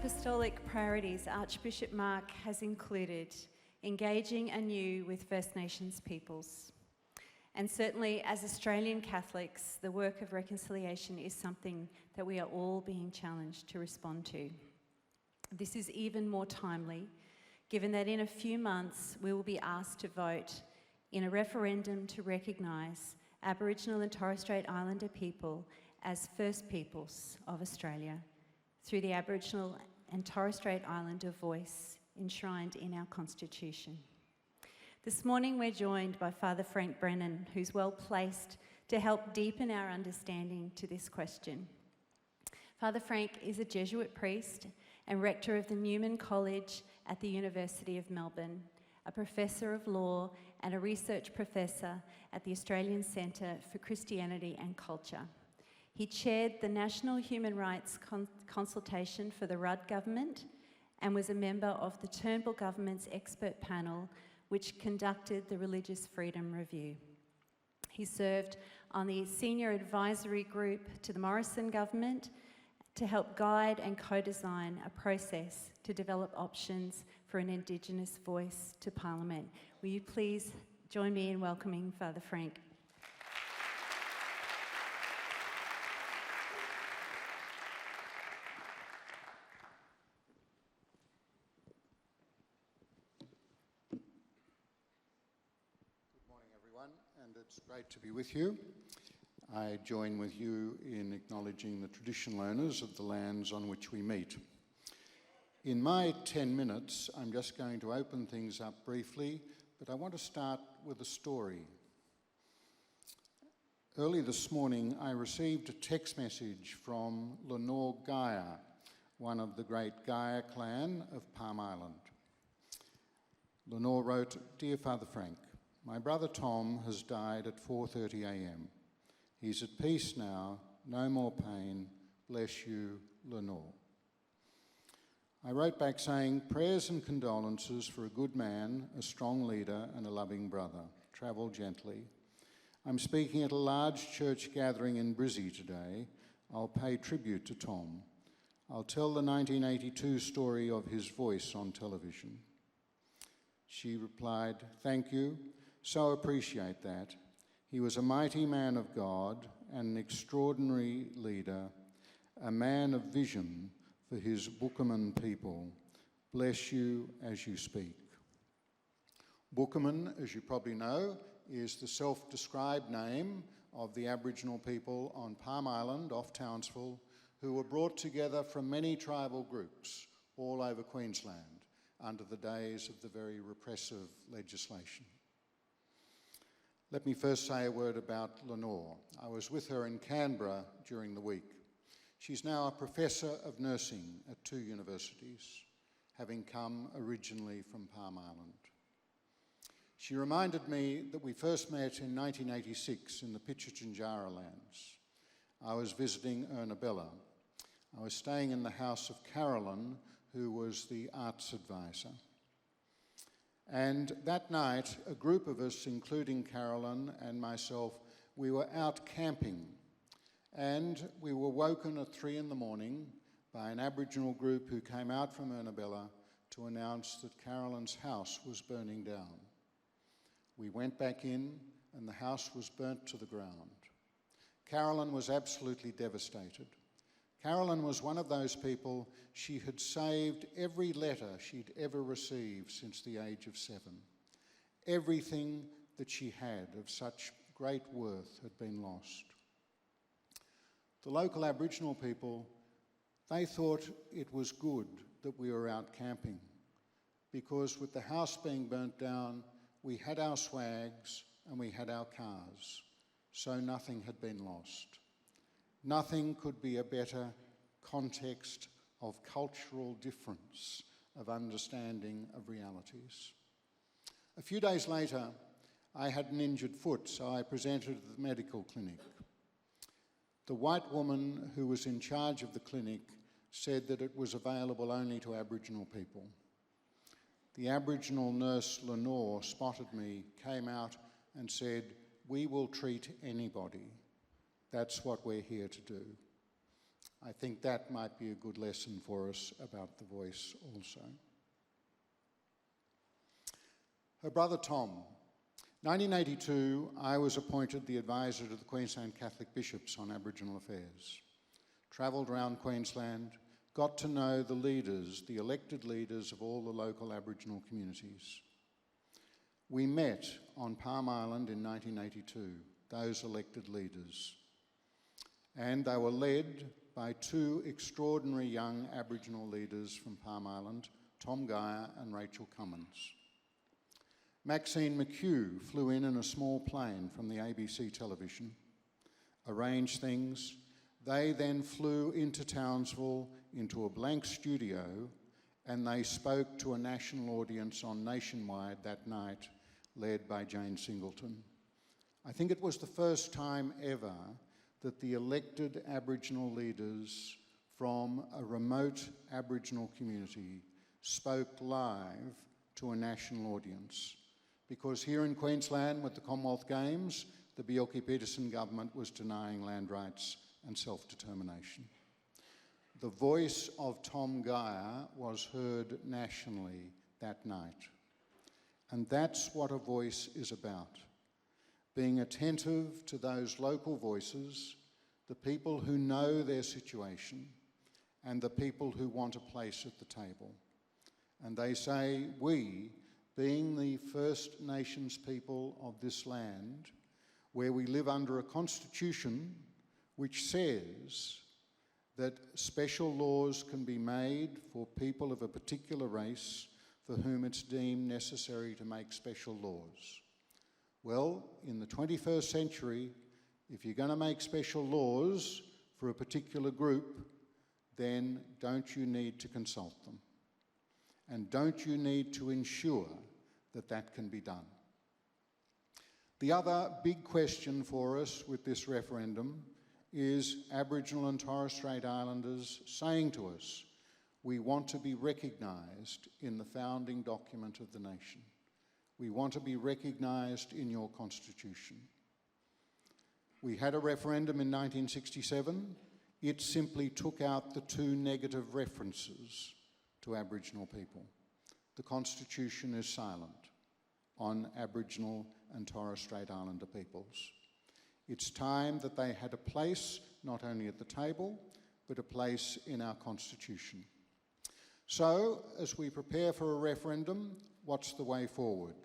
apostolic priorities, Archbishop Mark has included engaging anew with First Nations peoples. And certainly as Australian Catholics, the work of reconciliation is something that we are all being challenged to respond to. This is even more timely, given that in a few months we will be asked to vote in a referendum to recognise Aboriginal and Torres Strait Islander people as First Peoples of Australia through the Aboriginal and Torres Strait Islander voice enshrined in our Constitution. This morning we're joined by Father Frank Brennan, who's well placed to help deepen our understanding to this question. Father Frank is a Jesuit priest and rector of the Newman College at the University of Melbourne, a professor of law and a research professor at the Australian Centre for Christianity and Culture. He chaired the National Human Rights Consultation for the Rudd government and was a member of the Turnbull government's expert panel which conducted the Religious Freedom Review. He served on the senior advisory group to the Morrison government to help guide and co-design a process to develop options for an Indigenous voice to Parliament. Will you please join me in welcoming Father Frank? And it's great to be with you. I join with you in acknowledging the traditional owners of the lands on which we meet. In my 10 minutes, I'm just going to open things up briefly, but I want to start with a story. Early this morning, I received a text message from Lenore Gaia, one of the great Gaia clan of Palm Island. Lenore wrote, "Dear Father Frank, my brother Tom has died at 4:30 a.m. He's at peace now, no more pain. Bless you, Lenore." I wrote back saying, "Prayers and condolences for a good man, a strong leader and a loving brother. Travel gently. I'm speaking at a large church gathering in Brizzy today. I'll pay tribute to Tom. I'll tell the 1982 story of his voice on television." She replied, "Thank you. So appreciate that. He was a mighty man of God and an extraordinary leader, a man of vision for his Bookaman people. Bless you as you speak." Bookaman, as you probably know, is the self-described name of the Aboriginal people on Palm Island off Townsville who were brought together from many tribal groups all over Queensland under the days of the very repressive legislation. Let me first say a word about Lenore. I was with her in Canberra during the week. She's now a professor of nursing at 2 universities, having come originally from Palm Island. She reminded me that we first met in 1986 in the Pitjantjatjara lands. I was visiting Ernabella. I was staying in the house of Carolyn, who was the arts advisor. And that night, a group of us, including Carolyn and myself, we were out camping. And we were woken at 3 in the morning by an Aboriginal group who came out from Ernabella to announce that Carolyn's house was burning down. We went back in and the house was burnt to the ground. Carolyn was absolutely devastated. Carolyn was one of those people. She had saved every letter she'd ever received since the age of 7. Everything that she had of such great worth had been lost. The local Aboriginal people, they thought it was good that we were out camping because with the house being burnt down, we had our swags and we had our cars, so nothing had been lost. Nothing could be a better context of cultural difference, of understanding of realities. A few days later, I had an injured foot, so I presented at the medical clinic. The white woman who was in charge of the clinic said that it was available only to Aboriginal people. The Aboriginal nurse Lenore spotted me, came out and said, "We will treat anybody. That's what we're here to do." I think that might be a good lesson for us about the voice also. Her brother Tom. 1982, I was appointed the advisor to the Queensland Catholic Bishops on Aboriginal affairs. Travelled around Queensland, got to know the leaders, the elected leaders of all the local Aboriginal communities. We met on Palm Island in 1982, those elected leaders, and they were led by two extraordinary young Aboriginal leaders from Palm Island, Tom Geyer and Rachel Cummins. Maxine McHugh flew in a small plane from the ABC television, arranged things. They then flew into Townsville, into a blank studio, and they spoke to a national audience on Nationwide that night, led by Jane Singleton. I think it was the first time ever that the elected Aboriginal leaders from a remote Aboriginal community spoke live to a national audience. Because here in Queensland, with the Commonwealth Games, the Bjelke-Petersen government was denying land rights and self-determination. The voice of Tom Geyer was heard nationally that night. And that's what a voice is about. Being attentive to those local voices, the people who know their situation, and the people who want a place at the table. And they say, we, being the First Nations people of this land, where we live under a constitution which says that special laws can be made for people of a particular race for whom it's deemed necessary to make special laws. Well, in the 21st century, if you're going to make special laws for a particular group, then don't you need to consult them? And don't you need to ensure that that can be done? The other big question for us with this referendum is Aboriginal and Torres Strait Islanders saying to us, we want to be recognised in the founding document of the nation. We want to be recognised in your constitution. We had a referendum in 1967. It simply took out the two negative references to Aboriginal people. The Constitution is silent on Aboriginal and Torres Strait Islander peoples. It's time that they had a place, not only at the table, but a place in our Constitution. So, as we prepare for a referendum, what's the way forward?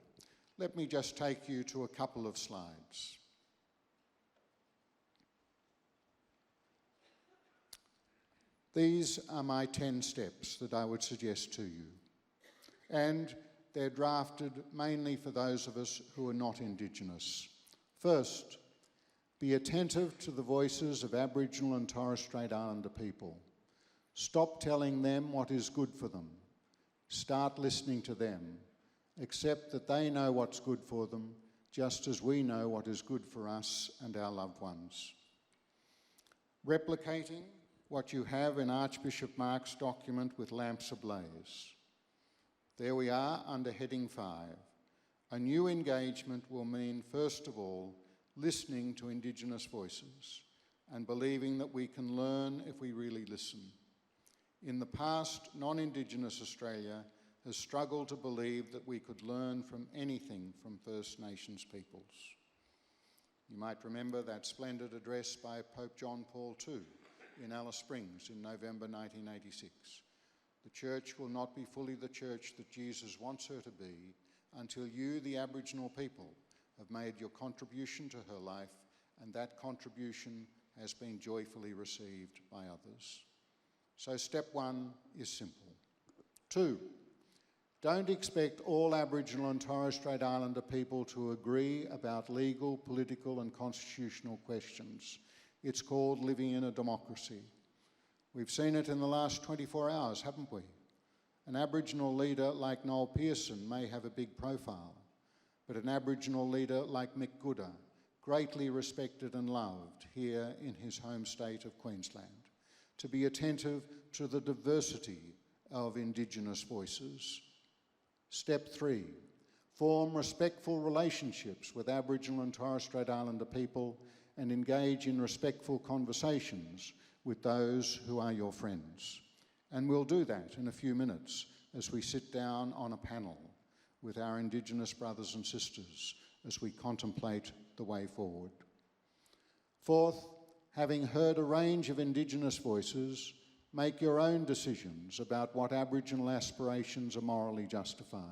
Let me just take you to a couple of slides. These are my 10 steps that I would suggest to you. And they're drafted mainly for those of us who are not Indigenous. First, be attentive to the voices of Aboriginal and Torres Strait Islander people. Stop telling them what is good for them. Start listening to them. Accept that they know what's good for them, just as we know what is good for us and our loved ones. Replicating what you have in Archbishop Mark's document with lamps ablaze. There we are under heading 5. A new engagement will mean, first of all, listening to Indigenous voices and believing that we can learn if we really listen. In the past, non-Indigenous Australia has struggled to believe that we could learn from anything from First Nations peoples. You might remember that splendid address by Pope John Paul II in Alice Springs in November 1986. The church will not be fully the church that Jesus wants her to be until you, the Aboriginal people, have made your contribution to her life, and that contribution has been joyfully received by others. So step 1 is simple. 2, don't expect all Aboriginal and Torres Strait Islander people to agree about legal, political and constitutional questions. It's called living in a democracy. We've seen it in the last 24 hours, haven't we? An Aboriginal leader like Noel Pearson may have a big profile, but an Aboriginal leader like Mick Gooda, greatly respected and loved here in his home state of Queensland, to be attentive to the diversity of Indigenous voices. Step 3, form respectful relationships with Aboriginal and Torres Strait Islander people and engage in respectful conversations with those who are your friends. And we'll do that in a few minutes as we sit down on a panel with our Indigenous brothers and sisters as we contemplate the way forward. Fourth, having heard a range of Indigenous voices, make your own decisions about what Aboriginal aspirations are morally justified.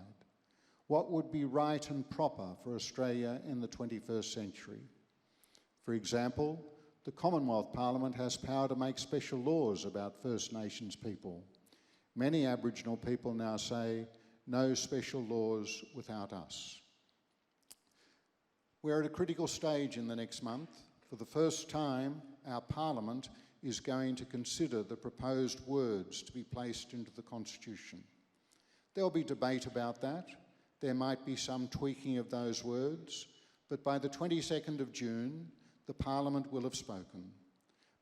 What would be right and proper for Australia in the 21st century? For example, the Commonwealth Parliament has power to make special laws about First Nations people. Many Aboriginal people now say, no special laws without us. We're at a critical stage in the next month. For the first time, our Parliament is going to consider the proposed words to be placed into the Constitution. There'll be debate about that. There might be some tweaking of those words, but by the 22nd of June, the Parliament will have spoken.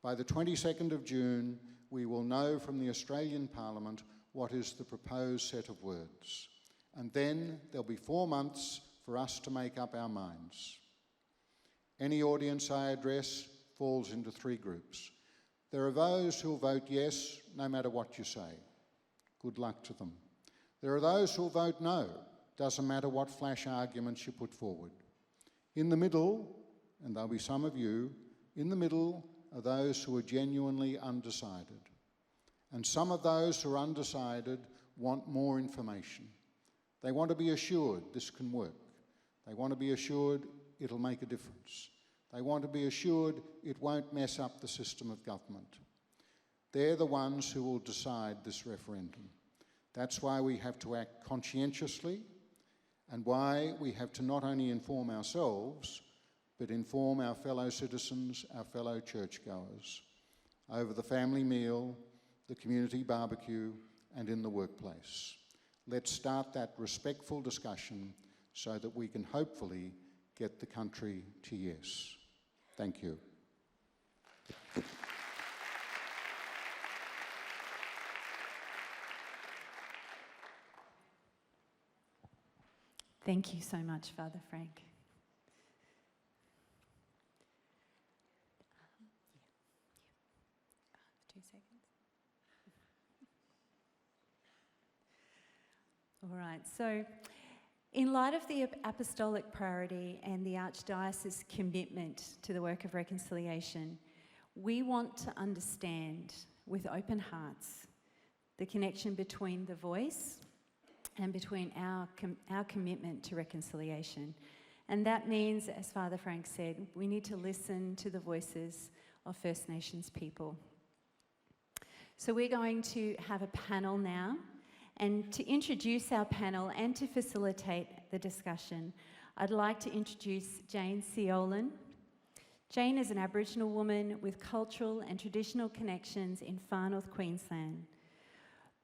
By the 22nd of June, we will know from the Australian Parliament what is the proposed set of words. And then there'll be 4 months for us to make up our minds. Any audience I address falls into 3 groups. There are those who'll vote yes, no matter what you say. Good luck to them. There are those who'll vote no, doesn't matter what flash arguments you put forward. In the middle, and there'll be some of you, in the middle are those who are genuinely undecided. And some of those who are undecided want more information. They want to be assured this can work. They want to be assured it'll make a difference. They want to be assured it won't mess up the system of government. They're the ones who will decide this referendum. That's why we have to act conscientiously and why we have to not only inform ourselves, but inform our fellow citizens, our fellow churchgoers, over the family meal, the community barbecue, and in the workplace. Let's start that respectful discussion so that we can hopefully get the country to yes. Thank you. Thank you so much, Father Frank. 2 seconds. All right, so in light of the apostolic priority and the Archdiocese's commitment to the work of reconciliation, we want to understand with open hearts the connection between the voice and between our commitment to reconciliation. And that means, as Father Frank said, we need to listen to the voices of First Nations people. So we're going to have a panel now. And to introduce our panel and to facilitate the discussion, I'd like to introduce Jane Siolan. Jane is an Aboriginal woman with cultural and traditional connections in far north Queensland,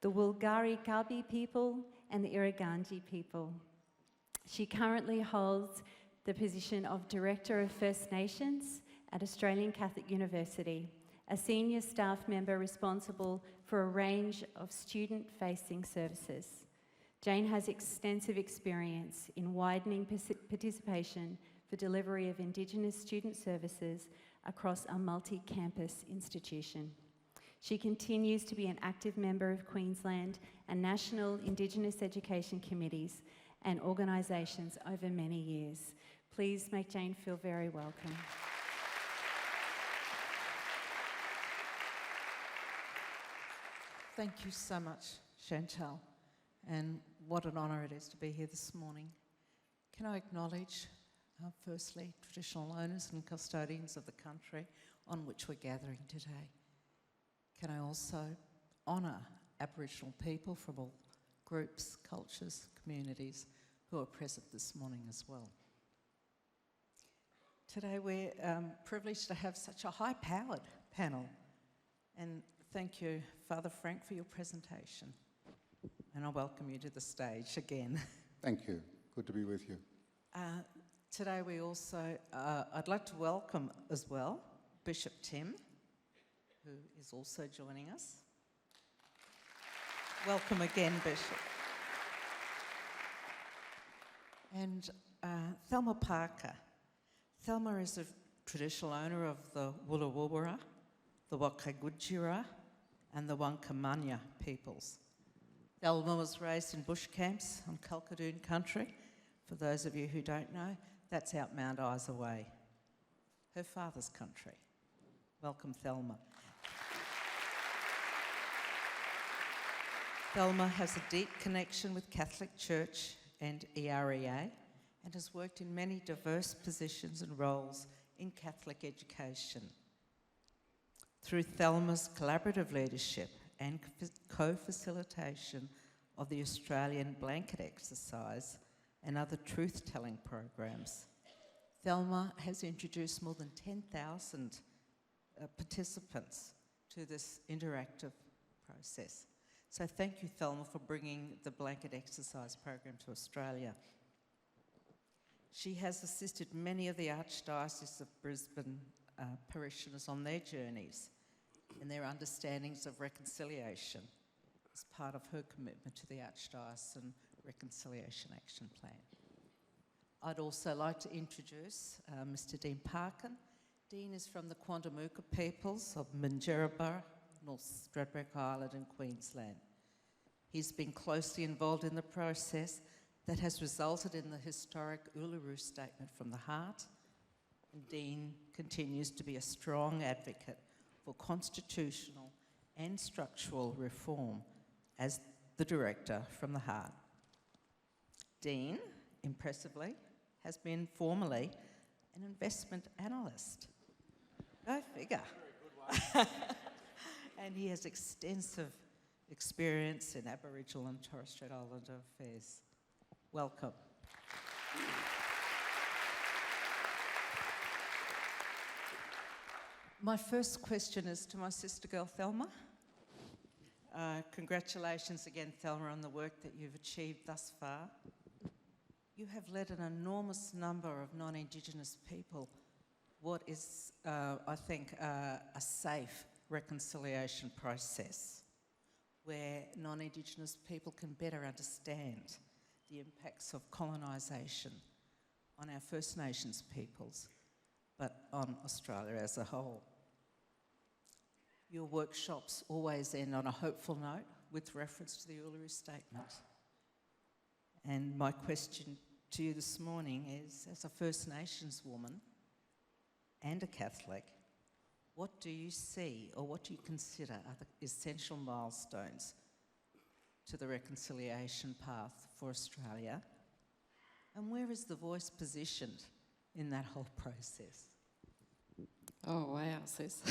the Wulgari Kabi people and the Irragadji people. She currently holds the position of Director of First Nations at Australian Catholic University, a senior staff member responsible for a range of student-facing services. Jane has extensive experience in widening participation for delivery of Indigenous student services across a multi-campus institution. She continues to be an active member of Queensland and national Indigenous education committees and organisations over many years. Please make Jane feel very welcome. Thank you so much, Chantal, and what an honour it is to be here this morning. Can I acknowledge, firstly, traditional owners and custodians of the country on which we're gathering today? Can I also honour Aboriginal people from all groups, cultures, communities who are present this morning as well? Today we're privileged to have such a high-powered panel, and thank you, Father Frank, for your presentation. And I welcome you to the stage again. Thank you. Good to be with you. Today we also, I'd like to welcome as well Bishop Tim, who is also joining us. Welcome again, Bishop. And Thelma Parker. Thelma is a traditional owner of the Woollawulwara the Wakagudjira and the Wankamanya peoples. Thelma was raised in bush camps on Kalkadoon country. For those of you who don't know, that's out Mount Isa Way, her father's country. Welcome, Thelma. Thelma has a deep connection with Catholic Church and EREA and has worked in many diverse positions and roles in Catholic education. Through Thelma's collaborative leadership and co-facilitation of the Australian blanket exercise and other truth-telling programs, Thelma has introduced more than 10,000 participants to this interactive process. So thank you, Thelma, for bringing the blanket exercise program to Australia. She has assisted many of the Archdiocese of Brisbane parishioners on their journeys and their understandings of reconciliation as part of her commitment to the Archdiocesan Reconciliation Action Plan. I'd also like to introduce Mr. Dean Parkin. Dean is from the Quandamooka peoples of Minjerribur, North Stradbroke Island in Queensland. He's been closely involved in the process that has resulted in the historic Uluru Statement from the Heart. And Dean continues to be a strong advocate for constitutional and structural reform as the Director from the Heart. Dean, impressively, has been formerly an investment analyst. Go figure. And he has extensive experience in Aboriginal and Torres Strait Islander affairs. Welcome. My first question is to my sister girl, Thelma. Congratulations again, Thelma, on the work that you've achieved thus far. You have led an enormous number of non-Indigenous people what is, I think, a safe reconciliation process where non-Indigenous people can better understand the impacts of colonisation on our First Nations peoples, but on Australia as a whole. Your workshops always end on a hopeful note with reference to the Uluru Statement. And my question to you this morning is, as a First Nations woman and a Catholic, what do you see or what do you consider are the essential milestones to the reconciliation path for Australia? And where is the Voice positioned in that whole process? Oh, wow, sis.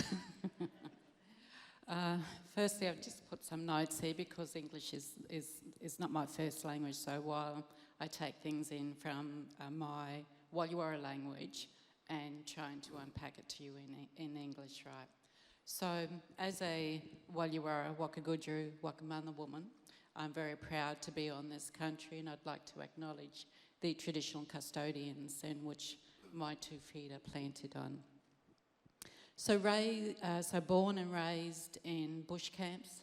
Firstly, I've just put some notes here because English is not my first language, so while I take things in from my Walyawara language and trying to unpack it to you in English, right? So, as a Walyawara, Wakagudjuru, Wakamana woman, I'm very proud to be on this country, and I'd like to acknowledge the traditional custodians in which my 2 feet are planted on. So born and raised in bush camps,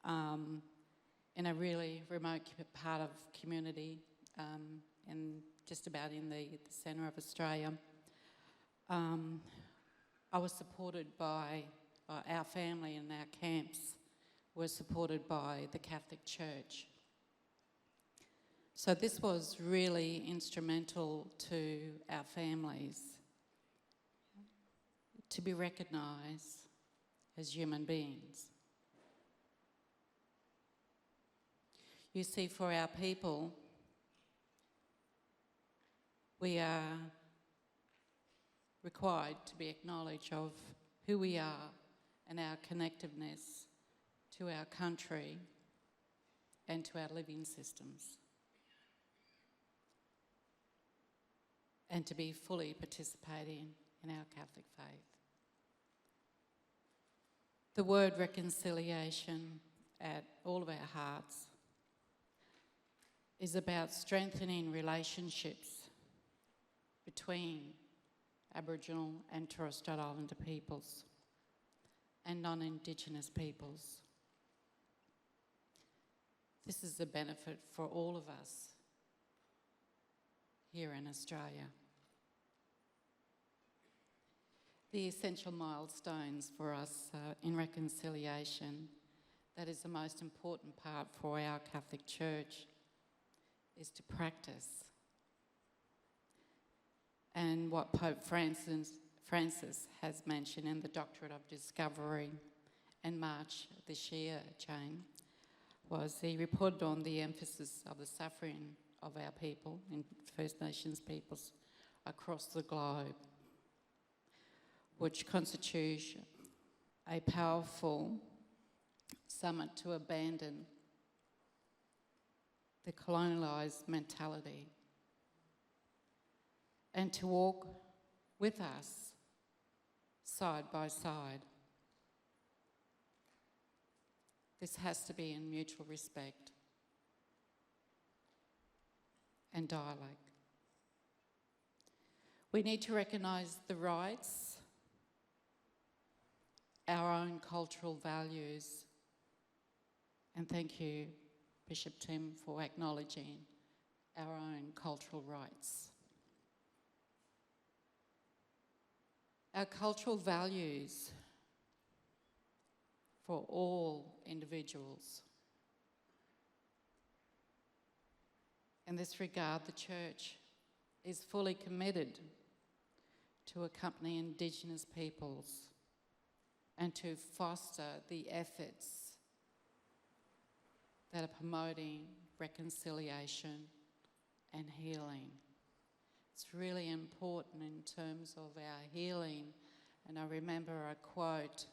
in a really remote part of community, and just about in the centre of Australia. I was supported by our family, and our camps were supported by the Catholic Church. So this was really instrumental to our families to be recognised as human beings. You see, for our people, we are required to be acknowledged of who we are and our connectiveness to our country and to our living systems, and to be fully participating in our Catholic faith. The word reconciliation at all of our hearts is about strengthening relationships between Aboriginal and Torres Strait Islander peoples and non-Indigenous peoples. This is a benefit for all of us here in Australia. the essential milestones for us in reconciliation, that is the most important part for our Catholic Church, is to practice. And what Pope Francis has mentioned in the Doctorate of Discovery in March this year, Jane, was he reported on the emphasis of the suffering of our people, in First Nations peoples across the globe, which constitutes a powerful summit to abandon the colonialised mentality and to walk with us side by side. This has to be in mutual respect and dialogue. We need to recognise the rights, our own cultural values, and thank you, Bishop Tim, for acknowledging our own cultural rights. Our cultural values for all individuals. In this regard, the Church is fully committed to accompany Indigenous peoples and to foster the efforts that are promoting reconciliation and healing. It's really important in terms of our healing, and I remember a quote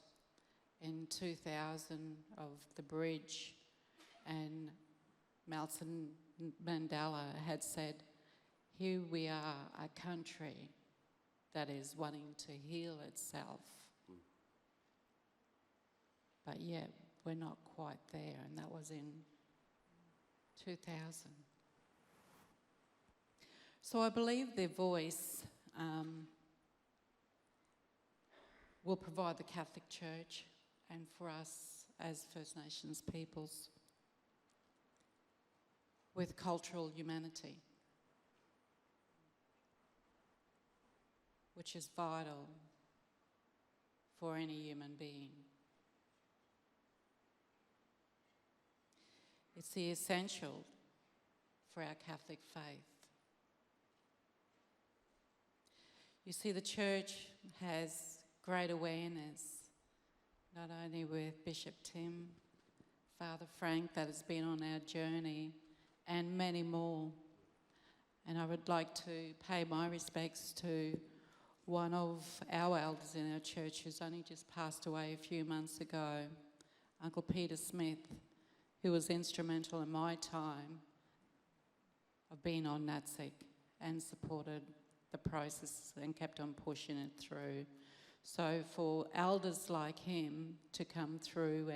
in 2000 of The Bridge, and Nelson Mandela had said, "Here we are, a country that is wanting to heal itself." But yet, we're not quite there, and that was in 2000. So I believe their voice will provide the Catholic Church and for us as First Nations peoples with cultural humanity, which is vital for any human being. It's the essential for our Catholic faith. You see, the Church has great awareness, not only with Bishop Tim, Father Frank, that has been on our journey, and many more. And I would like to pay my respects to one of our elders in our church who's only just passed away a few months ago, Uncle Peter Smith, who was instrumental in my time of being on NATSIC and supported the process and kept on pushing it through. So for elders like him to come through,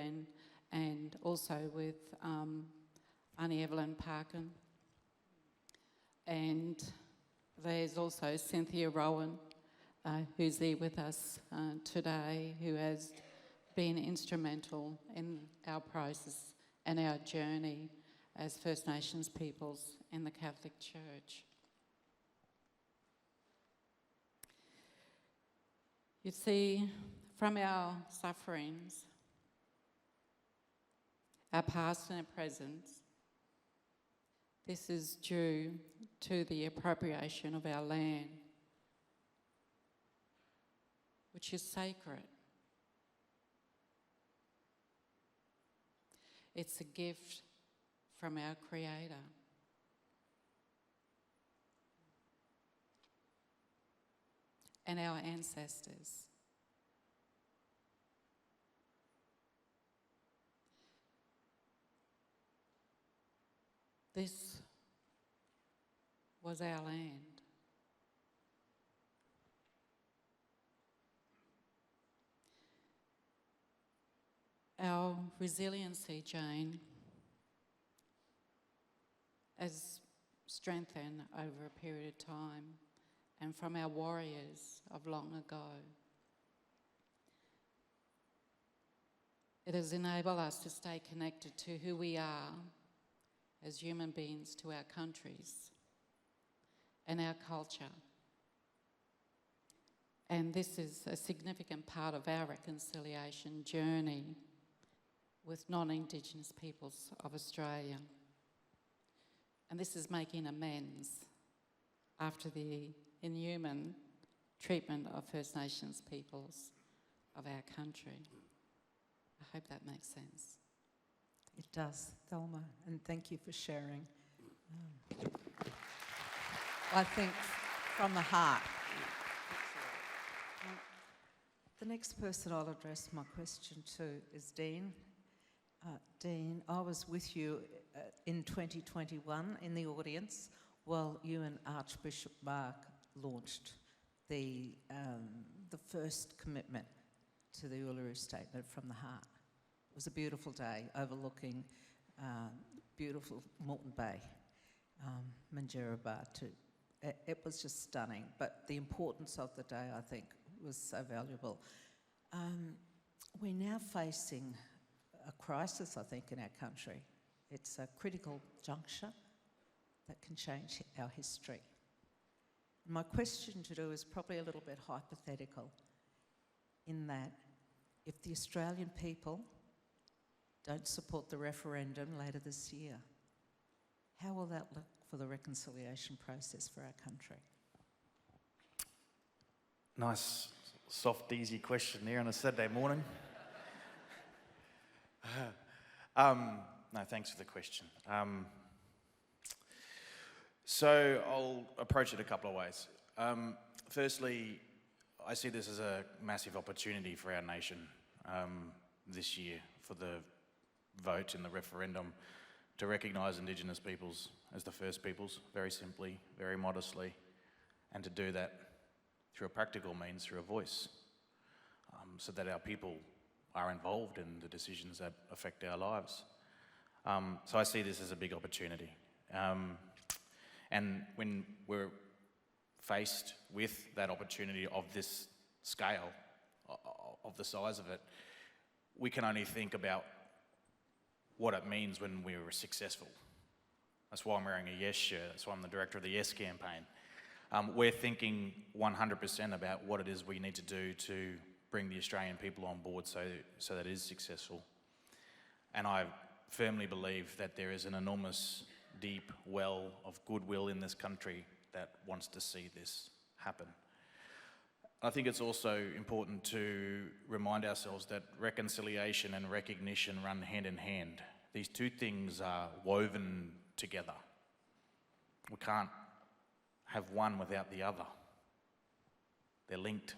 and also with Auntie Evelyn Parkin, and there's also Cynthia Rowan, who's there with us today, who has been instrumental in our process and our journey as First Nations peoples in the Catholic Church. You see, from our sufferings, our past and our present, this is due to the appropriation of our land, which is sacred. It's a gift from our Creator. And our ancestors. This was our land. Our resiliency, Jane, has strengthened over a period of time, and from our warriors of long ago. It has enabled us to stay connected to who we are as human beings, to our countries and our culture And this is a significant part of our reconciliation journey with non-Indigenous peoples of Australia. And this is making amends after the inhuman treatment of First Nations peoples of our country. I hope that makes sense. It does, Thelma, and thank you for sharing. I think from the heart. The next person I'll address my question to is Dean. Dean, I was with you in 2021 in the audience while you and Archbishop Mark launched the first commitment to the Uluru Statement from the Heart. It was a beautiful day overlooking beautiful Moreton Bay, Minjerribah too. It was just stunning, but the importance of the day, I think, was so valuable. We're now facing a crisis, I think, in our country. It's a critical juncture that can change our history. My question to you is probably a little bit hypothetical, in that if the Australian people don't support the referendum later this year, how will that look for the reconciliation process for our country? Nice, soft, easy question there on a Saturday morning. No, thanks for the question. So I'll approach it a couple of ways. Firstly, I see this as a massive opportunity for our nation this year for the vote in the referendum to recognise Indigenous peoples as the first peoples, very simply, very modestly, and to do that through a practical means, through a voice, so that our people are involved in the decisions that affect our lives. So I see this as a big opportunity. And when we're faced with that opportunity of this scale, of the size of it, we can only think about what it means when we were successful. That's why I'm wearing a Yes shirt. That's why I'm the director of the Yes campaign. We're thinking 100% about what it is we need to do to bring the Australian people on board so that it is successful. And I firmly believe that there is an enormous, deep well of goodwill in this country that wants to see this happen. I think it's also important to remind ourselves that reconciliation and recognition run hand in hand. These two things are woven together. We can't have one without the other. They're linked.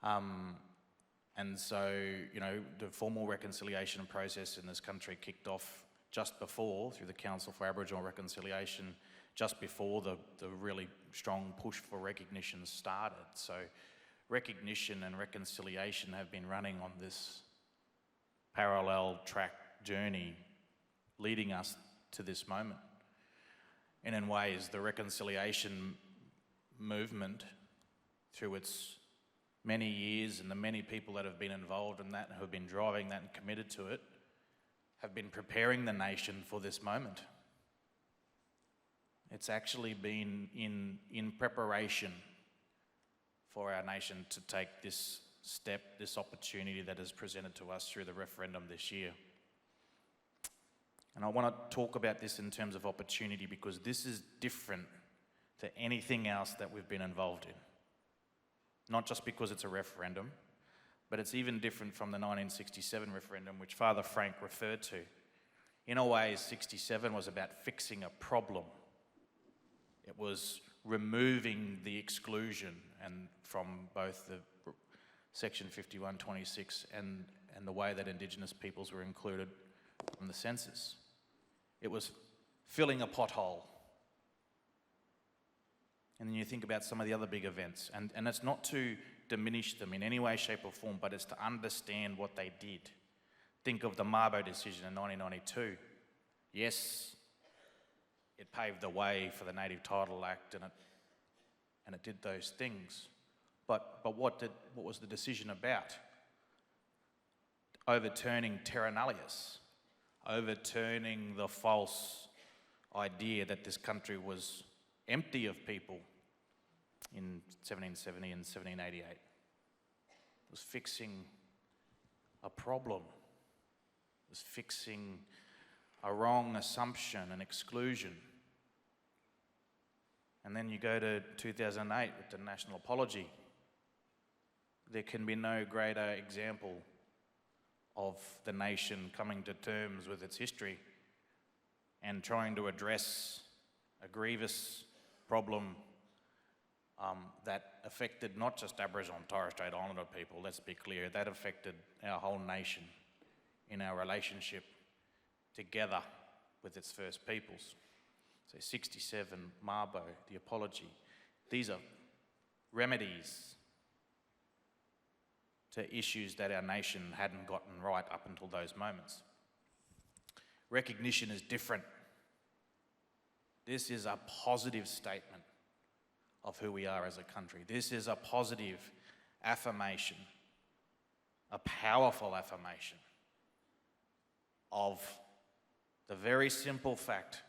And so, the formal reconciliation process in this country kicked off just before, through the Council for Aboriginal Reconciliation, just before the really strong push for recognition started. So recognition and reconciliation have been running on this parallel track journey leading us to this moment. And in ways, the reconciliation movement, through its many years and the many people that have been involved in that and who have been driving that and committed to it, have been preparing the nation for this moment. It's actually been in preparation for our nation to take this step, this opportunity that is presented to us through the referendum this year. And I want to talk about this in terms of opportunity because this is different to anything else that we've been involved in. Not just because it's a referendum, but it's even different from the 1967 referendum, which Father Frank referred to. In a way, 67 was about fixing a problem. It was removing the exclusion and from both the Section 5126 and the way that Indigenous peoples were included from the census. It was filling a pothole. And then you think about some of the other big events, and it's not to diminish them in any way, shape or form, but it's to understand what they did. Think of the Mabo decision in 1992. Yes, it paved the way for the Native Title Act and it did those things. But what was the decision about? Overturning terra nullius, overturning the false idea that this country was empty of people in 1770 and 1788. It was fixing a problem. It was fixing a wrong assumption and exclusion. And then you go to 2008 with the National Apology. There can be no greater example of the nation coming to terms with its history and trying to address a grievous problem that affected not just Aboriginal and Torres Strait Islander people, let's be clear, that affected our whole nation in our relationship together with its First Peoples. So 67, Mabo, the apology. These are remedies to issues that our nation hadn't gotten right up until those moments. Recognition is different. This is a positive statement of who we are as a country. This is a positive affirmation, a powerful affirmation of the very simple fact.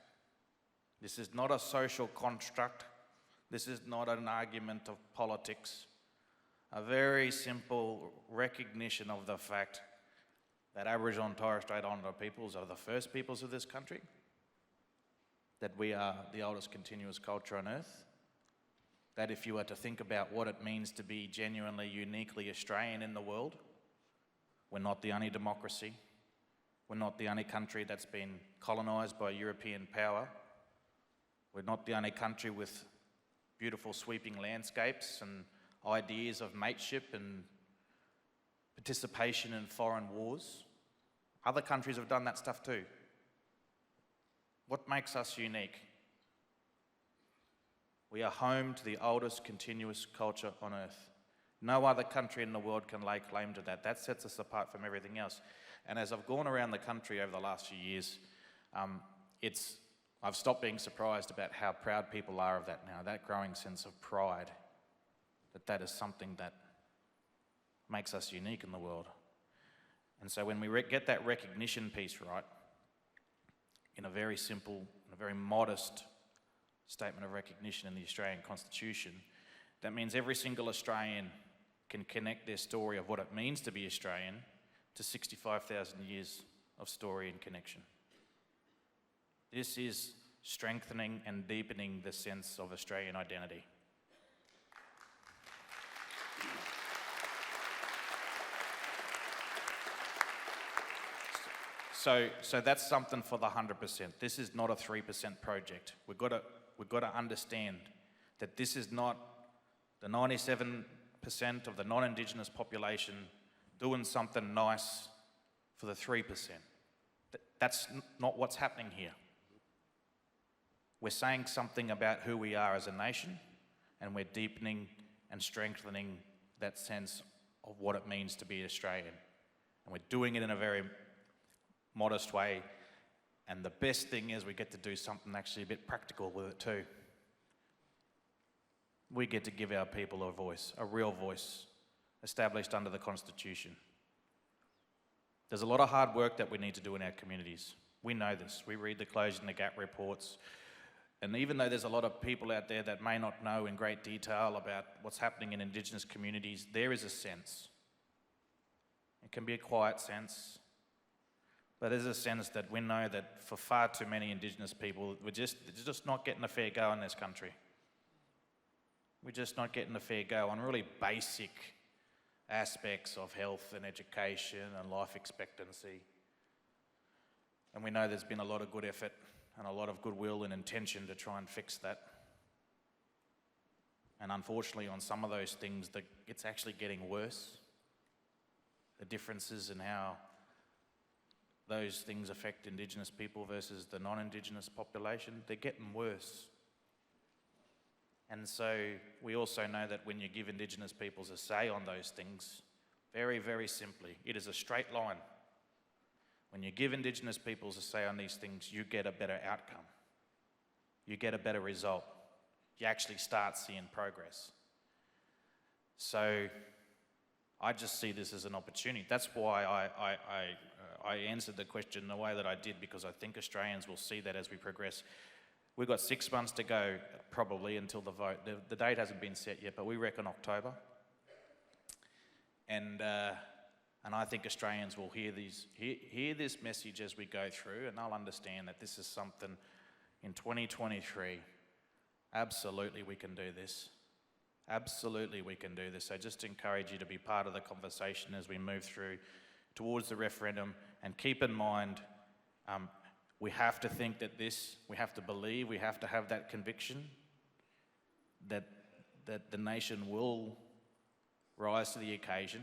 This is not a social construct. This is not an argument of politics. A very simple recognition of the fact that Aboriginal and Torres Strait Islander peoples are the first peoples of this country, that we are the oldest continuous culture on earth, that if you were to think about what it means to be genuinely, uniquely Australian in the world, we're not the only democracy, we're not the only country that's been colonised by European power, we're not the only country with beautiful sweeping landscapes and ideas of mateship and participation in foreign wars. Other countries have done that stuff too. What makes us unique? We are home to the oldest continuous culture on earth. No other country in the world can lay claim to that. That sets us apart from everything else. And as I've gone around the country over the last few years, I've stopped being surprised about how proud people are of that now, that growing sense of pride, that is something that makes us unique in the world. And so when we get that recognition piece right, in a very simple, in a very modest statement of recognition in the Australian Constitution, that means every single Australian can connect their story of what it means to be Australian to 65,000 years of story and connection. This is strengthening and deepening the sense of Australian identity. So that's something for the 100%. This is not a 3% project. We've got to understand that this is not the 97% of the non-Indigenous population doing something nice for the 3%. That's not what's happening here. We're saying something about who we are as a nation, and we're deepening and strengthening that sense of what it means to be Australian. And we're doing it in a very modest way, and the best thing is we get to do something actually a bit practical with it too. We get to give our people a voice, a real voice, established under the Constitution. There's a lot of hard work that we need to do in our communities. We know this. We read the Closing the Gap reports, and even though there's a lot of people out there that may not know in great detail about what's happening in Indigenous communities, there is a sense. It can be a quiet sense, but there's a sense that we know that for far too many Indigenous people, they're just not getting a fair go in this country. We're just not getting a fair go on really basic aspects of health and education and life expectancy. And we know there's been a lot of good effort and a lot of goodwill and intention to try and fix that. And unfortunately, on some of those things, it's actually getting worse. The differences in how those things affect Indigenous people versus the non-Indigenous population, they're getting worse. And so we also know that when you give Indigenous peoples a say on those things, very, very simply, it is a straight line. When you give Indigenous peoples a say on these things, you get a better outcome. You get a better result. You actually start seeing progress. So I just see this as an opportunity. That's why I answered the question the way that I did, because I think Australians will see that as we progress. We've got 6 months to go, probably, until the vote. The date hasn't been set yet, but we reckon October. And I think Australians will hear this message as we go through, and they'll understand that this is something in 2023. Absolutely, we can do this. Absolutely, we can do this. So just encourage you to be part of the conversation as we move through towards the referendum, and keep in mind, we have to think that we have to believe, we have to have that conviction that the nation will rise to the occasion.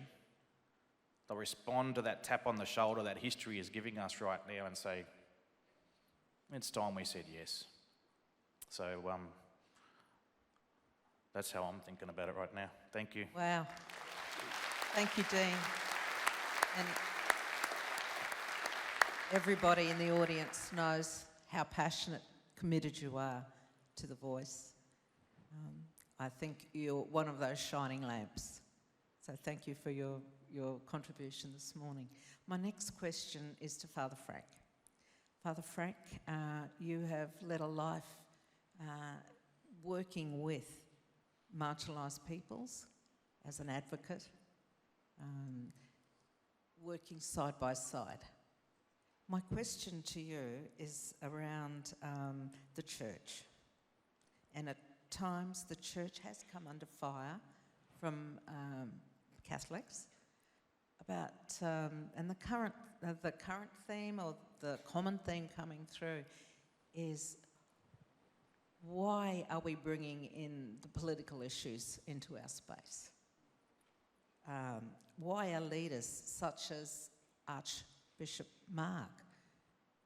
They'll respond to that tap on the shoulder that history is giving us right now and say, it's time we said yes. So that's how I'm thinking about it right now. Thank you. Wow. Thank you, Dean. And everybody in the audience knows how passionate, committed you are to the voice. I think you're one of those shining lamps. So thank you for your contribution this morning. My next question is to Father Frank. Father Frank, you have led a life working with marginalised peoples as an advocate, working side by side. My question to you is around the church. And at times the church has come under fire from Catholics about, and the current theme, or the common theme coming through, is why are we bringing in the political issues into our space? Why are leaders such as Archbishop Mark,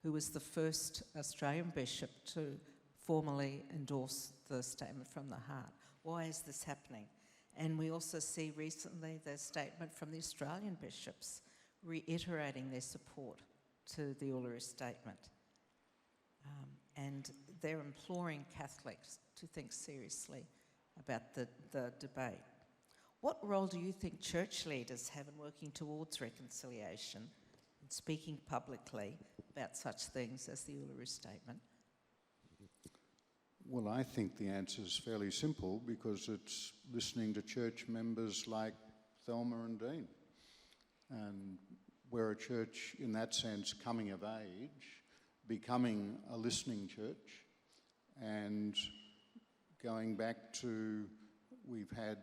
who was the first Australian bishop to formally endorse the Statement from the Heart, why is this happening? And we also see recently the statement from the Australian bishops reiterating their support to the Uluru Statement. And they're imploring Catholics to think seriously about the debate. What role do you think church leaders have in working towards reconciliation and speaking publicly about such things as the Uluru Statement? Well, I think the answer is fairly simple, because it's listening to church members like Thelma and Dean. And we're a church, in that sense, coming of age, becoming a listening church, and going back to, we've had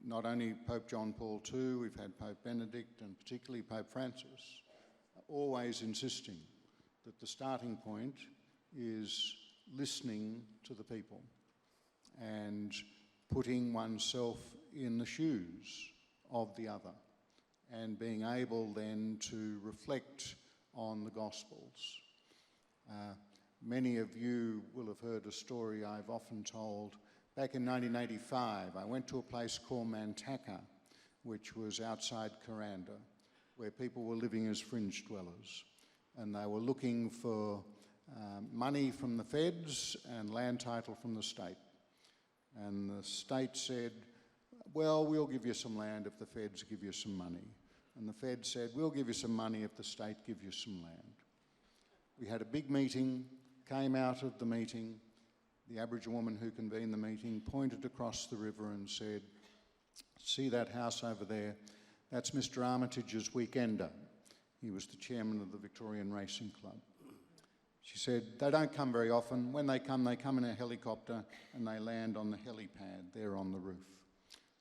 not only Pope John Paul II, we've had Pope Benedict, and particularly Pope Francis, always insisting that the starting point is listening to the people and putting oneself in the shoes of the other, and being able then to reflect on the Gospels. Many of you will have heard a story I've often told. Back in 1985, I went to a place called Mantaka, which was outside Kuranda, where people were living as fringe dwellers, and they were looking for money from the feds and land title from the state. And the state said, well, we'll give you some land if the feds give you some money. And the feds said, we'll give you some money if the state gives you some land. We had a big meeting. Came out of the meeting, the Aboriginal woman who convened the meeting pointed across the river and said, see that house over there? That's Mr. Armitage's weekender. He was the chairman of the Victorian Racing Club. She said, they don't come very often. When they come in a helicopter and they land on the helipad there on the roof,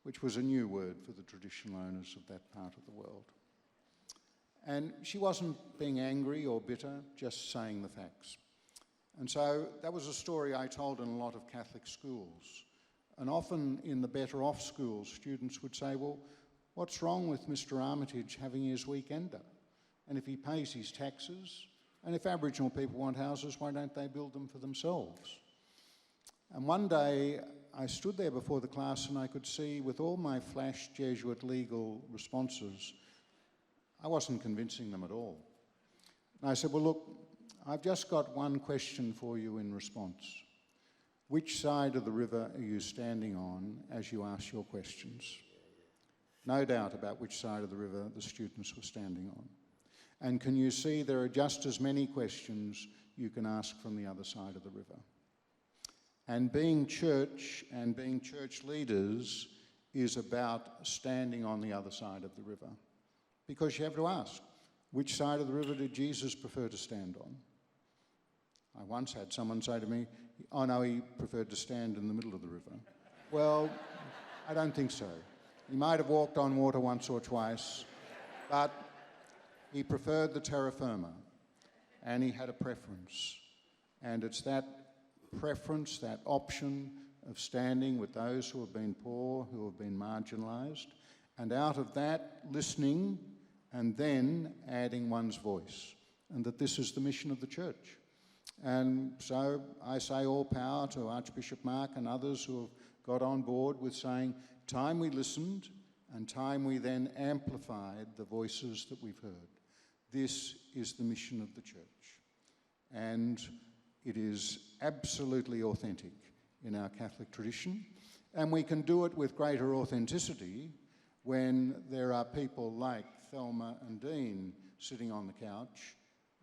which was a new word for the traditional owners of that part of the world. And she wasn't being angry or bitter, just saying the facts. And so that was a story I told in a lot of Catholic schools. And often in the better off schools, students would say, well, what's wrong with Mr. Armitage having his weekender? And if he pays his taxes, and if Aboriginal people want houses, why don't they build them for themselves? And one day I stood there before the class and I could see, with all my flash Jesuit legal responses, I wasn't convincing them at all. And I said, well, look, I've just got one question for you in response. Which side of the river are you standing on as you ask your questions? No doubt about which side of the river the students were standing on. And can you see there are just as many questions you can ask from the other side of the river? And being church and being church leaders is about standing on the other side of the river. Because you have to ask, which side of the river did Jesus prefer to stand on? I once had someone say to me, oh no, he preferred to stand in the middle of the river. Well, I don't think so. He might have walked on water once or twice, but he preferred the terra firma, and he had a preference. And it's that preference, that option of standing with those who have been poor, who have been marginalised, and out of that, listening and then adding one's voice, and that this is the mission of the church. And so I say all power to Archbishop Mark and others who have got on board with saying, time we listened and time we then amplified the voices that we've heard. This is the mission of the church. And it is absolutely authentic in our Catholic tradition. And we can do it with greater authenticity when there are people like Thelma and Dean sitting on the couch,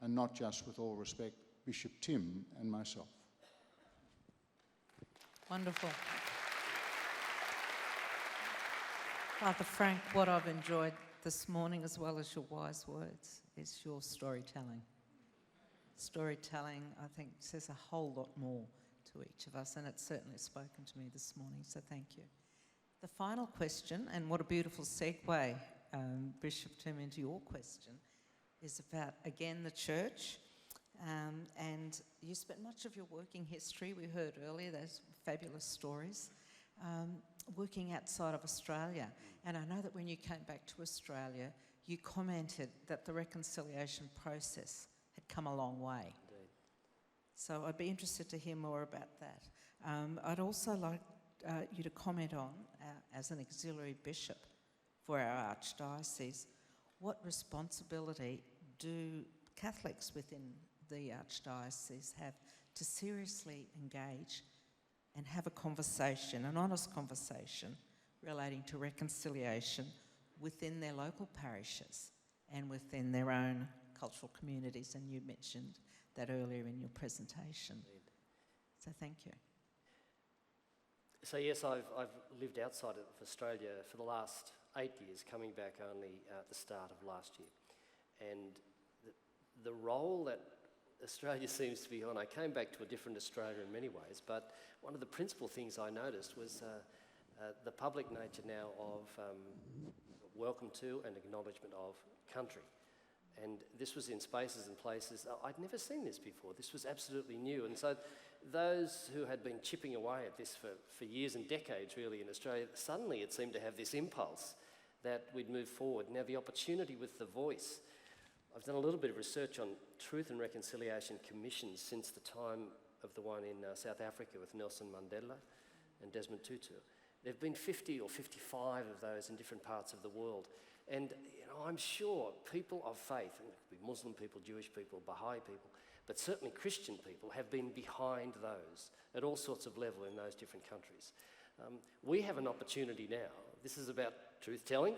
and not just, with all respect, Bishop Tim and myself. Wonderful. Father Frank, what I've enjoyed this morning, as well as your wise words, is your storytelling. Storytelling, I think, says a whole lot more to each of us, and it's certainly spoken to me this morning, so thank you. The final question, and what a beautiful segue, Bishop Tim, into your question, is about, again, the church. And you spent much of your working history, we heard earlier, those fabulous stories, working outside of Australia. And I know that when you came back to Australia, you commented that the reconciliation process had come a long way. Indeed. So I'd be interested to hear more about that. I'd also like you to comment on, as an auxiliary bishop for our archdiocese, what responsibility do Catholics within the archdiocese have to seriously engage and have a conversation, an honest conversation, relating to reconciliation within their local parishes and within their own cultural communities, and you mentioned that earlier in your presentation. Indeed. So thank you. So yes, I've lived outside of Australia for the last 8 years, coming back only at the start of last year. And the role that Australia seems to be on, I came back to a different Australia in many ways, but one of the principal things I noticed was the public nature now of welcome to and acknowledgement of country. And this was in spaces and places, I'd never seen this before. This was absolutely new. And so those who had been chipping away at this for years and decades really in Australia, suddenly it seemed to have this impulse that we'd move forward. Now the opportunity with the voice, I've done a little bit of research on Truth and Reconciliation Commissions since the time of the one in South Africa with Nelson Mandela and Desmond Tutu. There have been 50 or 55 of those in different parts of the world. And I'm sure people of faith, and it could be Muslim people, Jewish people, Baha'i people, but certainly Christian people have been behind those at all sorts of level in those different countries. We have an opportunity now. This is about truth-telling,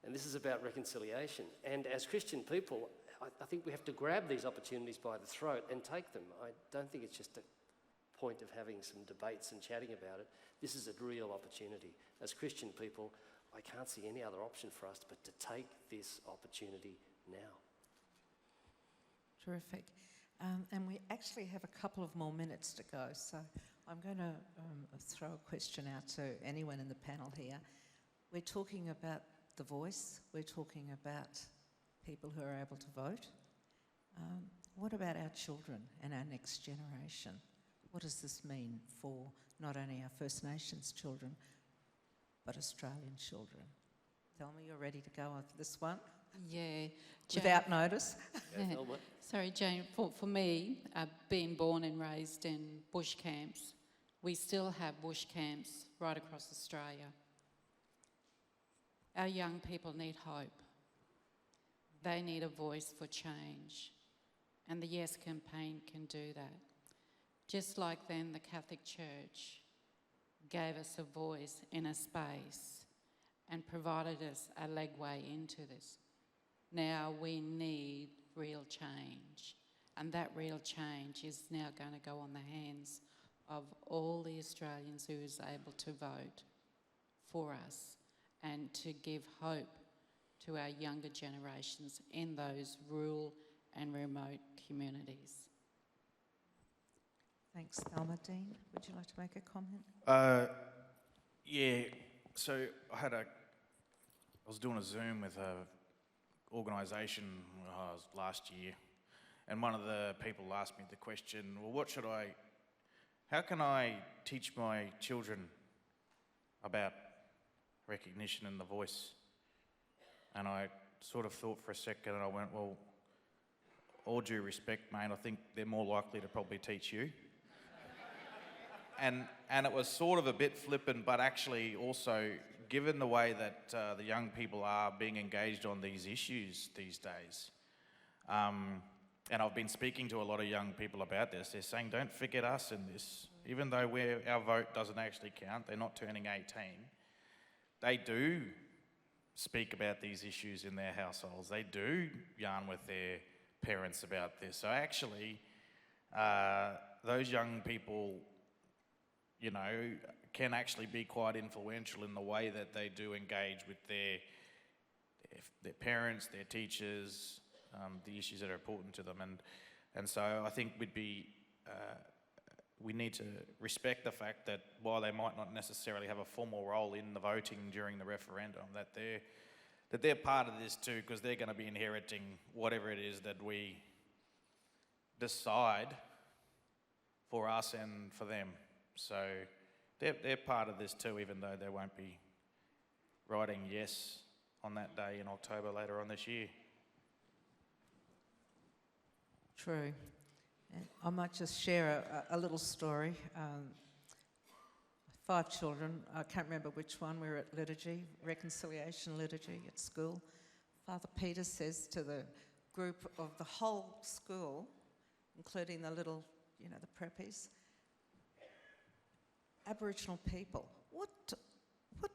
and this is about reconciliation. And as Christian people, I think we have to grab these opportunities by the throat and take them. I don't think it's just a point of having some debates and chatting about it. This is a real opportunity. As Christian people, I can't see any other option for us but to take this opportunity now. Terrific. And we actually have a couple of more minutes to go, so I'm going to throw a question out to anyone in the panel here. We're talking about the voice, we're talking about people who are able to vote. What about our children and our next generation? What does this mean for not only our First Nations children, but Australian children? Tell me you're ready to go on for this one. Yeah. Without notice. Yeah, Thelma? Sorry, Jane. For me, being born and raised in bush camps, we still have bush camps right across Australia. Our young people need hope. They need a voice for change. And the Yes campaign can do that. Just like then the Catholic Church gave us a voice in a space and provided us a legway into this. Now we need real change. And that real change is now going to go on the hands of all the Australians who is able to vote for us and to give hope to our younger generations in those rural and remote communities. Thanks, Thelma. Dean, would you like to make a comment? Yeah, so I was doing a Zoom with a organisation last year, and one of the people asked me the question, well, how can I teach my children about recognition and the voice? And I sort of thought for a second and I went, well, all due respect, mate, I think they're more likely to probably teach you. And it was sort of a bit flippant, but actually also, given the way that the young people are being engaged on these issues these days, and I've been speaking to a lot of young people about this, they're saying, don't forget us in this. Even though our vote doesn't actually count, they're not turning 18, they do speak about these issues in their households. They do yarn with their parents about this. So actually, those young people, you know, can actually be quite influential in the way that they do engage with their parents, their teachers, the issues that are important to them. And so I think we need to respect the fact that while they might not necessarily have a formal role in the voting during the referendum, that they're part of this too, because they're going to be inheriting whatever it is that we decide for us and for them. So they're part of this too, even though they won't be writing yes on that day in October later on this year. True. And I might just share a little story. 5 children, I can't remember which one, we were at liturgy, reconciliation liturgy at school. Father Peter says to the group of the whole school, including the little, the preppies, Aboriginal people, what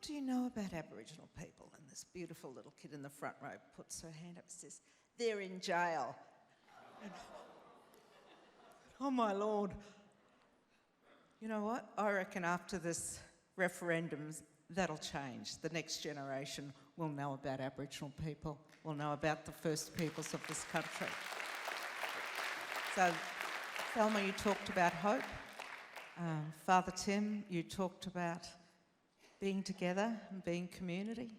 do you know about Aboriginal people? And this beautiful little kid in the front row puts her hand up and says, they're in jail. And, oh my Lord. You know what? I reckon after this referendum, that'll change. The next generation will know about Aboriginal people, will know about the First Peoples of this country. So, Thelma, you talked about hope. Father Tim, you talked about being together and being community.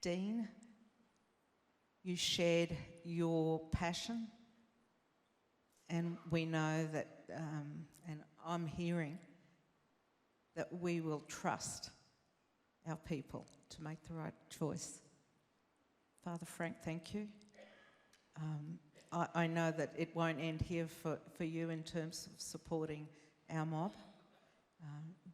Dean, you shared your passion. And we know that, and I'm hearing, that we will trust our people to make the right choice. Father Frank, thank you. I know that it won't end here for you in terms of supporting our mob,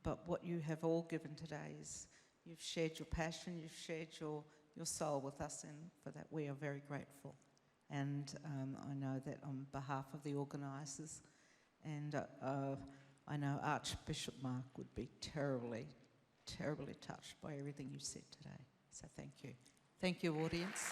but what you have all given today is you've shared your passion, you've shared your soul with us, and for that we are very grateful. And I know that on behalf of the organisers, and I know Archbishop Mark would be terribly, terribly touched by everything you said today. So thank you. Thank you, audience.